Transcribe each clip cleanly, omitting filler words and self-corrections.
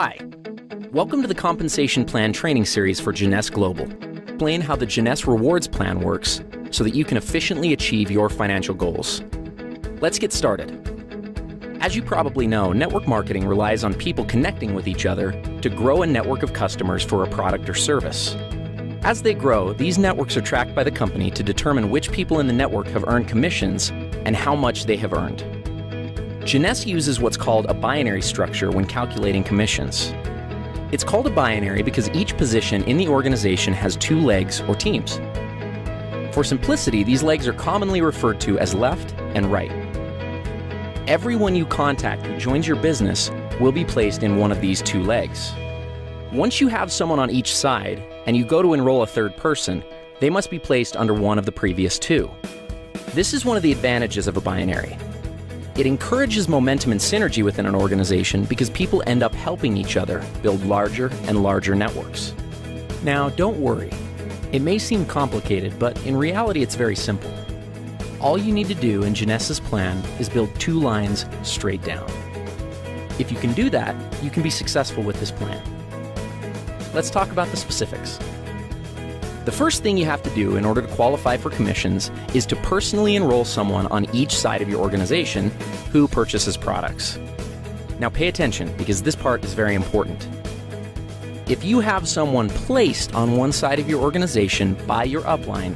Hi, welcome to the Compensation Plan Training Series for Jeunesse Global. Explain how the Jeunesse Rewards Plan works so that you can efficiently achieve your financial goals. Let's get started. As you probably know, network marketing relies on people connecting with each other to grow a network of customers for a product or service. As they grow, these networks are tracked by the company to determine which people in the network have earned commissions and how much they have earned. Jeunesse uses what's called a binary structure when calculating commissions. It's called a binary because each position in the organization has two legs or teams. For simplicity, these legs are commonly referred to as left and right. Everyone you contact who joins your business will be placed in one of these two legs. Once you have someone on each side and you go to enroll a third person, they must be placed under one of the previous two. This is one of the advantages of a binary. It encourages momentum and synergy within an organization because people end up helping each other build larger and larger networks. Now, don't worry. It may seem complicated, but in reality, it's very simple. All you need to do in Jeunesse's plan is build two lines straight down. If you can do that, you can be successful with this plan. Let's talk about the specifics. The first thing you have to do in order to qualify for commissions is to personally enroll someone on each side of your organization who purchases products. Now pay attention because this part is very important. If you have someone placed on one side of your organization by your upline,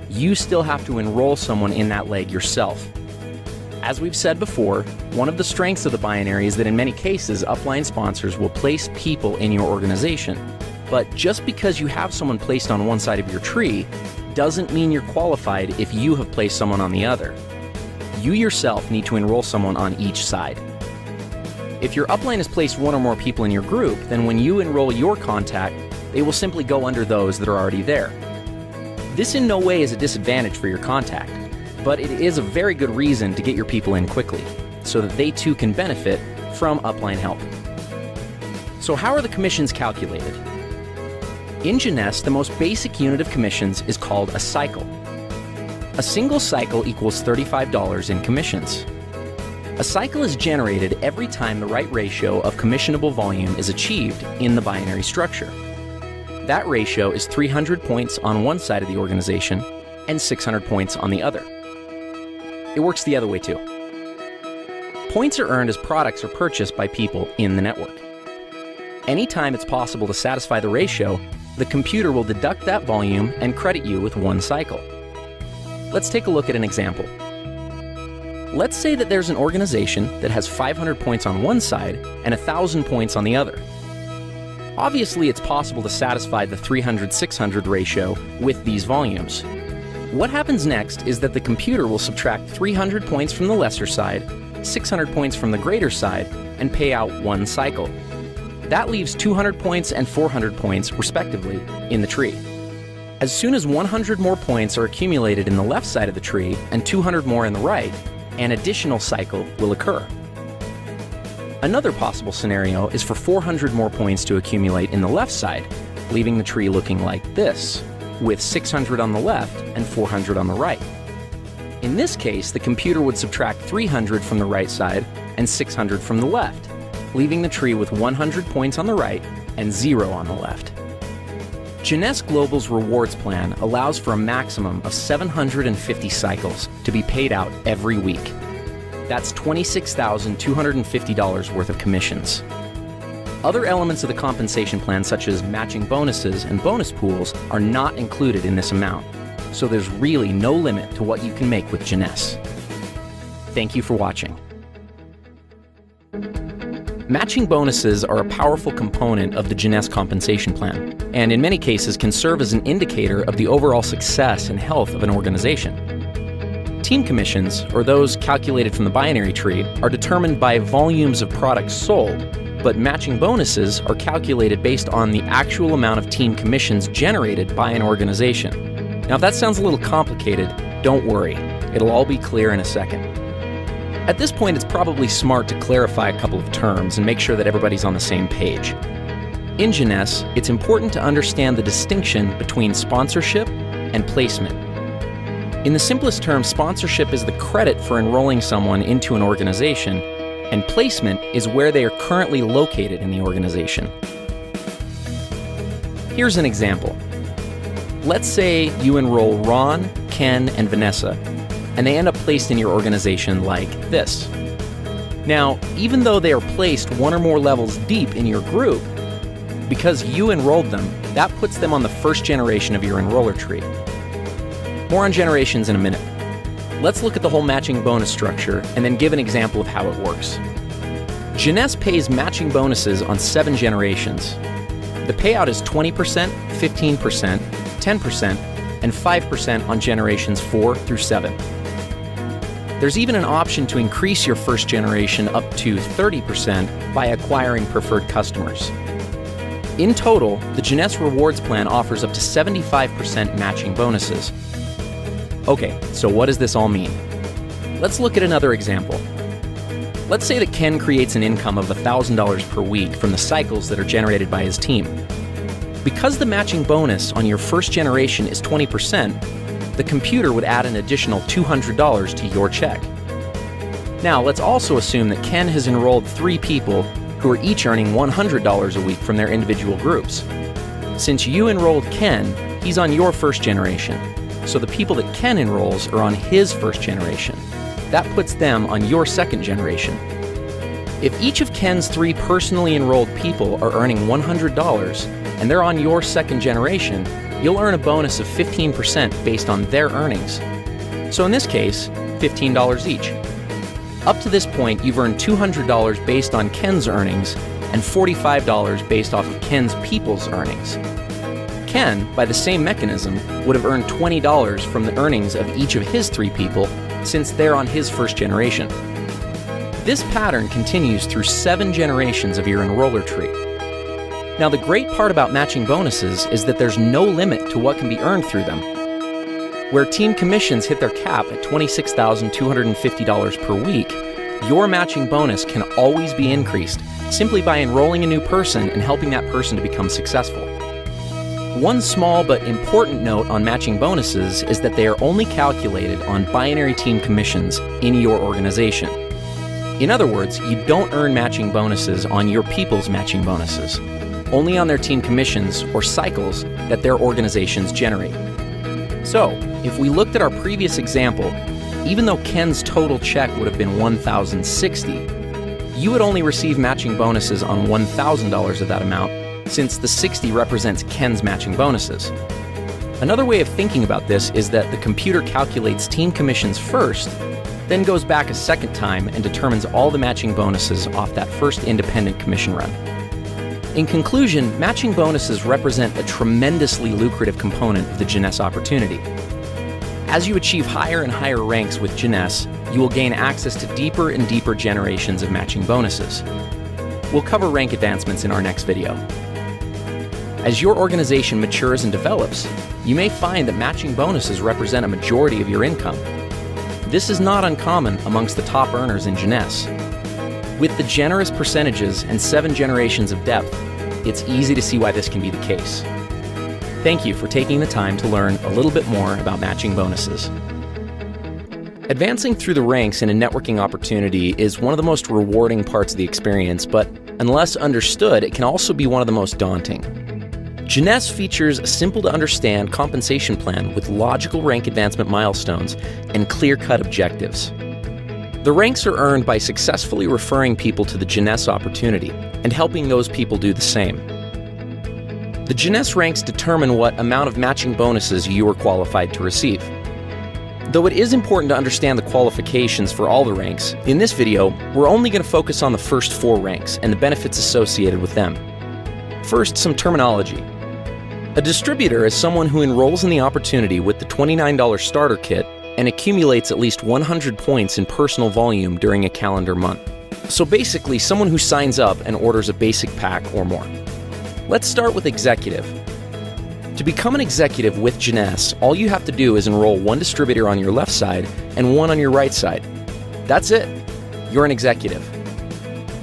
you still have to enroll someone in that leg yourself. As we've said before, one of the strengths of the binary is that in many cases, upline sponsors will place people in your organization. But just because you have someone placed on one side of your tree doesn't mean you're qualified if you have placed someone on the other. You yourself need to enroll someone on each side. If your upline has placed one or more people in your group, then when you enroll your contact, they will simply go under those that are already there. This in no way is a disadvantage for your contact, but it is a very good reason to get your people in quickly, so that they too can benefit from upline help. So how are the commissions calculated? In Jeunesse, the most basic unit of commissions is called a cycle. A single cycle equals $35 in commissions. A cycle is generated every time the right ratio of commissionable volume is achieved in the binary structure. That ratio is 300 points on one side of the organization and 600 points on the other. It works the other way too. Points are earned as products are purchased by people in the network. Anytime it's possible to satisfy the ratio, the computer will deduct that volume and credit you with one cycle. Let's take a look at an example. Let's say that there's an organization that has 500 points on one side and 1,000 points on the other. Obviously, it's possible to satisfy the 300-600 ratio with these volumes. What happens next is that the computer will subtract 300 points from the lesser side, 600 points from the greater side, and pay out one cycle. That leaves 200 points and 400 points, respectively, in the tree. As soon as 100 more points are accumulated in the left side of the tree and 200 more in the right, an additional cycle will occur. Another possible scenario is for 400 more points to accumulate in the left side, leaving the tree looking like this, with 600 on the left and 400 on the right. In this case, the computer would subtract 300 from the right side and 600 from the left, leaving the tree with 100 points on the right and 0 on the left. Jeunesse Global's rewards plan allows for a maximum of 750 cycles to be paid out every week. That's $26,250 worth of commissions. Other elements of the compensation plan, such as matching bonuses and bonus pools, are not included in this amount, so there's really no limit to what you can make with Jeunesse. Thank you for watching. Matching bonuses are a powerful component of the Jeunesse compensation plan, and in many cases can serve as an indicator of the overall success and health of an organization. Team commissions, or those calculated from the binary tree, are determined by volumes of products sold, but matching bonuses are calculated based on the actual amount of team commissions generated by an organization. Now, if that sounds a little complicated, don't worry. It'll all be clear in a second. At this point, it's probably smart to clarify a couple of terms and make sure that everybody's on the same page. In Jeunesse, it's important to understand the distinction between sponsorship and placement. In the simplest terms, sponsorship is the credit for enrolling someone into an organization, and placement is where they are currently located in the organization. Here's an example. Let's say you enroll Ron, Ken, and Vanessa, and they end up placed in your organization like this. Now, even though they are placed one or more levels deep in your group, because you enrolled them, that puts them on the first generation of your enroller tree. More on generations in a minute. Let's look at the whole matching bonus structure and then give an example of how it works. Jeunesse pays matching bonuses on 7 generations. The payout is 20%, 15%, 10%, and 5% on generations 4 through 7. There's even an option to increase your first generation up to 30% by acquiring preferred customers. In total, the Jeunesse Rewards Plan offers up to 75% matching bonuses. Okay, so what does this all mean? Let's look at another example. Let's say that Ken creates an income of $1,000 per week from the cycles that are generated by his team. Because the matching bonus on your first generation is 20%, the computer would add an additional $200 to your check. Now, let's also assume that Ken has enrolled 3 people who are each earning $100 a week from their individual groups. Since you enrolled Ken, he's on your first generation, so the people that Ken enrolls are on his first generation. That puts them on your second generation. If each of Ken's 3 personally enrolled people are earning $100 and they're on your second generation, you'll earn a bonus of 15% based on their earnings. So in this case, $15 each. Up to this point, you've earned $200 based on Ken's earnings and $45 based off of Ken's people's earnings. Ken, by the same mechanism, would have earned $20 from the earnings of each of his 3 people since they're on his first generation. This pattern continues through 7 generations of your enroller tree. Now, the great part about matching bonuses is that there's no limit to what can be earned through them. Where team commissions hit their cap at $26,250 per week, your matching bonus can always be increased simply by enrolling a new person and helping that person to become successful. One small but important note on matching bonuses is that they are only calculated on binary team commissions in your organization. In other words, you don't earn matching bonuses on your people's matching bonuses, only on their team commissions or cycles that their organizations generate. So, if we looked at our previous example, even though Ken's total check would have been $1,060, you would only receive matching bonuses on $1,000 of that amount, since the 60 represents Ken's matching bonuses. Another way of thinking about this is that the computer calculates team commissions first, then goes back a second time and determines all the matching bonuses off that first independent commission run. In conclusion, matching bonuses represent a tremendously lucrative component of the Jeunesse opportunity. As you achieve higher and higher ranks with Jeunesse, you will gain access to deeper and deeper generations of matching bonuses. We'll cover rank advancements in our next video. As your organization matures and develops, you may find that matching bonuses represent a majority of your income. This is not uncommon amongst the top earners in Jeunesse. With the generous percentages and 7 generations of depth, it's easy to see why this can be the case. Thank you for taking the time to learn a little bit more about matching bonuses. Advancing through the ranks in a networking opportunity is one of the most rewarding parts of the experience, but unless understood, it can also be one of the most daunting. Jeunesse features a simple-to-understand compensation plan with logical rank advancement milestones and clear-cut objectives. The ranks are earned by successfully referring people to the Jeunesse opportunity and helping those people do the same. The Jeunesse ranks determine what amount of matching bonuses you are qualified to receive. Though it is important to understand the qualifications for all the ranks, in this video, we're only going to focus on the first 4 ranks and the benefits associated with them. First, some terminology. A distributor is someone who enrolls in the opportunity with the $29 starter kit and accumulates at least 100 points in personal volume during a calendar month. So basically, someone who signs up and orders a basic pack or more. Let's start with executive. To become an executive with Jeunesse, all you have to do is enroll 1 distributor on your left side and 1 on your right side. That's it. You're an executive.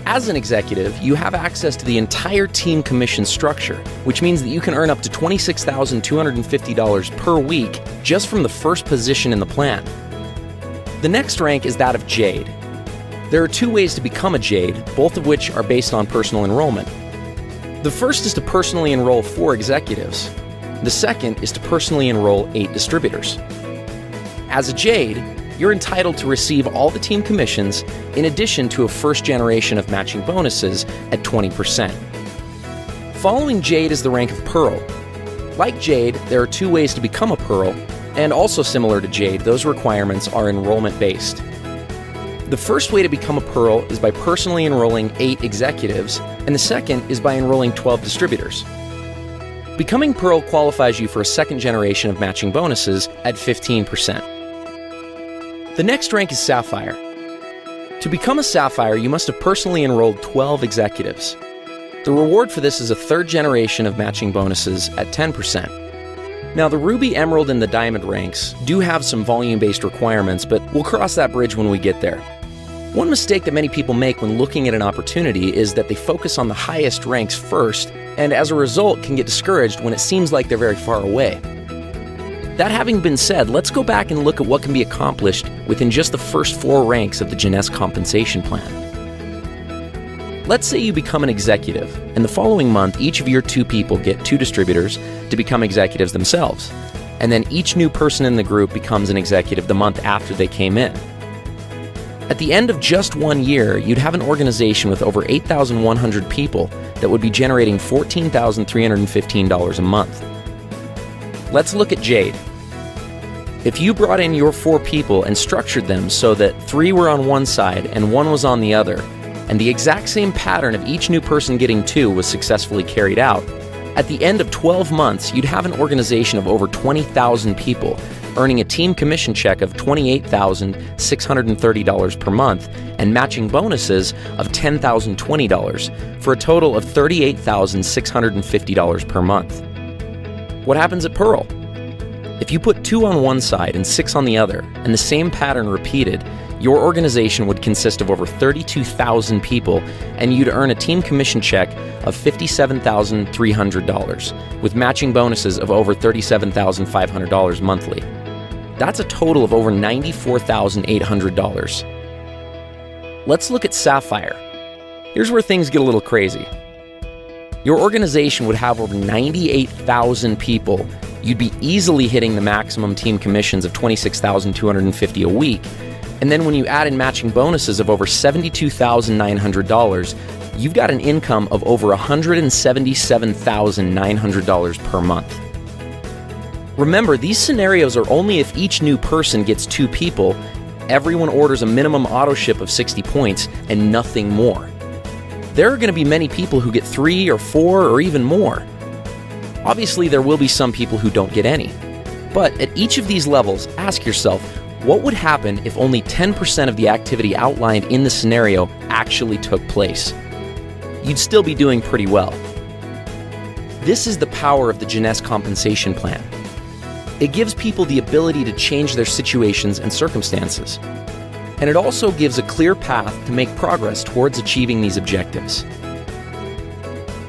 As an executive, you have access to the entire team commission structure, which means that you can earn up to $26,250 per week just from the first position in the plan. The next rank is that of Jade. There are two ways to become a Jade, both of which are based on personal enrollment. The first is to personally enroll 4 executives. The second is to personally enroll 8 distributors. As a Jade, you're entitled to receive all the team commissions in addition to a first generation of matching bonuses at 20%. Following Jade is the rank of Pearl. Like Jade, there are 2 ways to become a Pearl, and also similar to Jade, those requirements are enrollment-based. The first way to become a Pearl is by personally enrolling 8 executives, and the second is by enrolling 12 distributors. Becoming Pearl qualifies you for a second generation of matching bonuses at 15%. The next rank is Sapphire. To become a Sapphire, you must have personally enrolled 12 executives. The reward for this is a third generation of matching bonuses at 10%. Now, the Ruby, Emerald, and the Diamond ranks do have some volume-based requirements, but we'll cross that bridge when we get there. One mistake that many people make when looking at an opportunity is that they focus on the highest ranks first, and as a result can get discouraged when it seems like they're very far away. That having been said, let's go back and look at what can be accomplished within just the first 4 ranks of the Jeunesse compensation plan. Let's say you become an executive, and the following month each of your 2 people get 2 distributors to become executives themselves, and then each new person in the group becomes an executive the month after they came in. At the end of just 1 year, you'd have an organization with over 8,100 people that would be generating $14,315 a month. Let's look at Jade. If you brought in your 4 people and structured them so that 3 were on one side and 1 was on the other, and the exact same pattern of each new person getting 2 was successfully carried out, at the end of 12 months, you'd have an organization of over 20,000 people, earning a team commission check of $28,630 per month and matching bonuses of $10,020 for a total of $38,650 per month. What happens at Pearl? If you put 2 on one side and 6 on the other, and the same pattern repeated, your organization would consist of over 32,000 people, and you'd earn a team commission check of $57,300, with matching bonuses of over $37,500 monthly. That's a total of over $94,800. Let's look at Sapphire. Here's where things get a little crazy. Your organization would have over 98,000 people. You'd be easily hitting the maximum team commissions of $26,250 a week. And then when you add in matching bonuses of over $72,900, you've got an income of over $177,900 per month. Remember, these scenarios are only if each new person gets 2 people, everyone orders a minimum auto ship of 60 points, and nothing more. There are going to be many people who get 3 or 4 or even more. Obviously, there will be some people who don't get any. But at each of these levels, ask yourself, what would happen if only 10% of the activity outlined in the scenario actually took place? You'd still be doing pretty well. This is the power of the Jeunesse compensation plan. It gives people the ability to change their situations and circumstances. And it also gives a clear path to make progress towards achieving these objectives.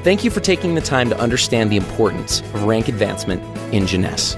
Thank you for taking the time to understand the importance of rank advancement in Jeunesse.